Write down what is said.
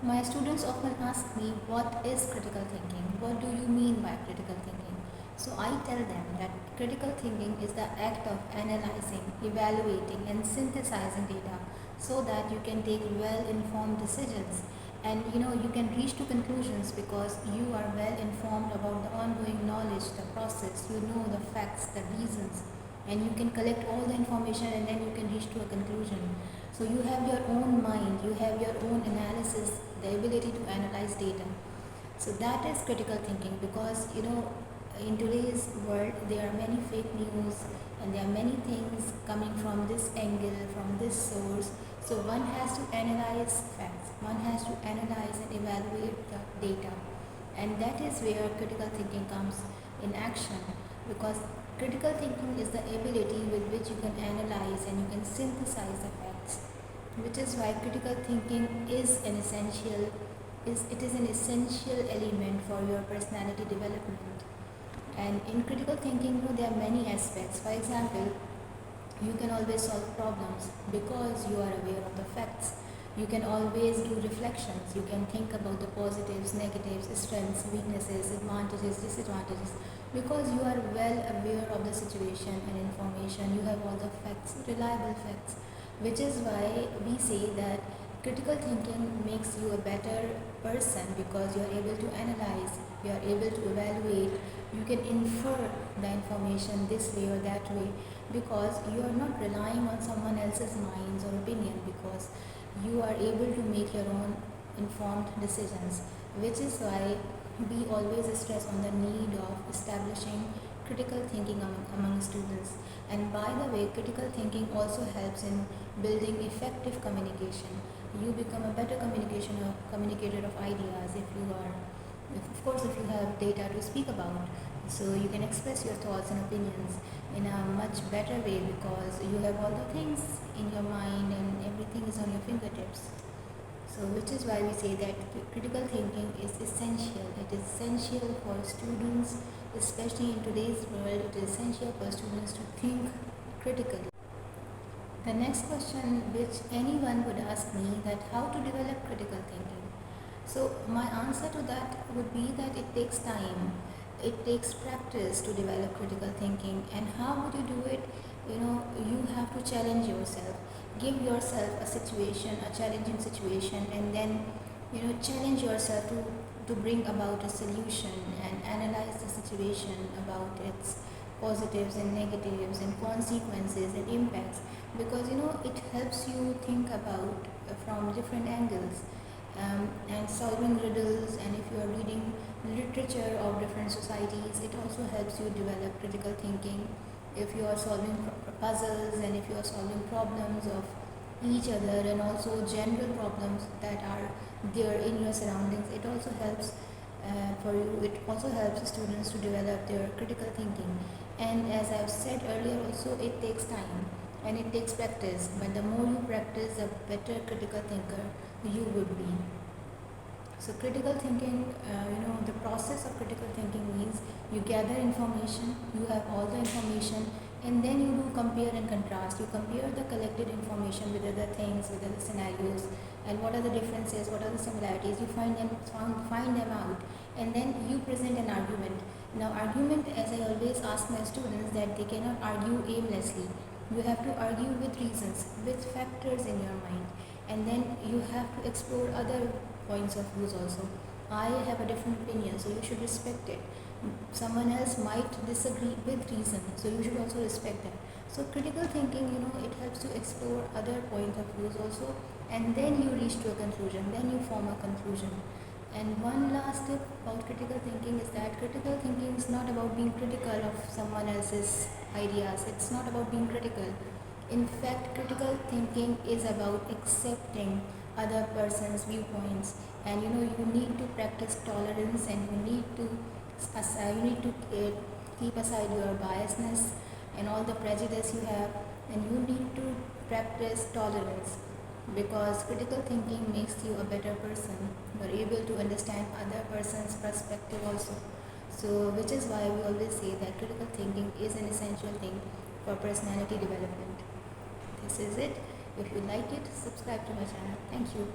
My students often ask me, what is critical thinking? What do you mean by critical thinking? So I tell them that critical thinking is the act of analyzing, evaluating, and synthesizing data so that you can take well informed decisions. And you can reach to conclusions because you are well informed about the ongoing knowledge, the process, you know the facts, the reasons, and you can collect all the information and then you can reach to a conclusion. So you have your own mind, you have your own analysis, the ability to analyze data. So that is critical thinking because in today's world there are many fake news and there are many things coming from this angle, from this source. So one has to analyze facts, one has to analyze and evaluate the data, and that is where critical thinking comes in action, because critical thinking is the ability with which you can analyze and you can synthesize the facts, which is why critical thinking is an essential element for your personality development. And in critical thinking, there are many aspects. For example, you can always solve problems because you are aware of the facts. You can always do reflections. You can think about the positives, negatives, strengths, weaknesses, advantages, disadvantages, because you are well aware of the situation and information. You have all the facts, reliable facts, which is why we say that critical thinking makes you a better person because you are able to analyze, you are able to evaluate, you can infer the information this way or that way, because you are not relying on someone else's minds or opinion, because you are able to make your own informed decisions, which is why we always stress on the need of establishing critical thinking among students. And by the way, critical thinking also helps in building effective communication. You become a better communicator of ideas of course, if you have data to speak about. So you can express your thoughts and opinions in a much better way because you have all the things in your mind and everything is on your fingertips. So which is why we say that critical thinking is essential. It is essential for students, especially in today's world. It is essential for students to think critically. The next question which anyone would ask me, that how to develop critical thinking. So my answer to that would be that it takes time. It takes practice to develop critical thinking. And how would you do it? You have to challenge yourself. Give yourself a situation, a challenging situation, and then challenge yourself to bring about a solution and analyze the situation about its positives and negatives and consequences and impacts, because it helps you think about from different angles, and solving riddles. And if you are reading literature of different societies, it also helps you develop critical thinking. If you are solving puzzles and if you are solving problems of each other and also general problems that are there in your surroundings, it also helps for you. It also helps students to develop their critical thinking. And as I've said earlier also, it takes time and it takes practice, but the more you practice, the better critical thinker you would be. So critical thinking, the process of critical thinking means you gather information, you have all the information, and then you do compare and contrast. You compare the collected information with other things, with other scenarios, and what are the differences, what are the similarities. You find them out, and then you present an argument. Now, argument, as I always ask my students, that they cannot argue aimlessly. You have to argue with reasons, with factors in your mind, and then you have to explore other points of views also. I have a different opinion, so you should respect it. Someone else might disagree with reason, so you should also respect that. So critical thinking, it helps to explore other points of views also, and then you reach to a conclusion, then you form a conclusion. And one last tip about critical thinking is that critical thinking is not about being critical of someone else's ideas. It's not about being critical. In fact, critical thinking is about accepting other person's viewpoints, and you need to practice tolerance, and you need to keep aside your biasness and all the prejudice you have, and you need to practice tolerance, because critical thinking makes you a better person. You are able to understand other person's perspective also. So which is why we always say that critical thinking is an essential thing for personality development. This is it. If you like it, subscribe to my channel. Thank you.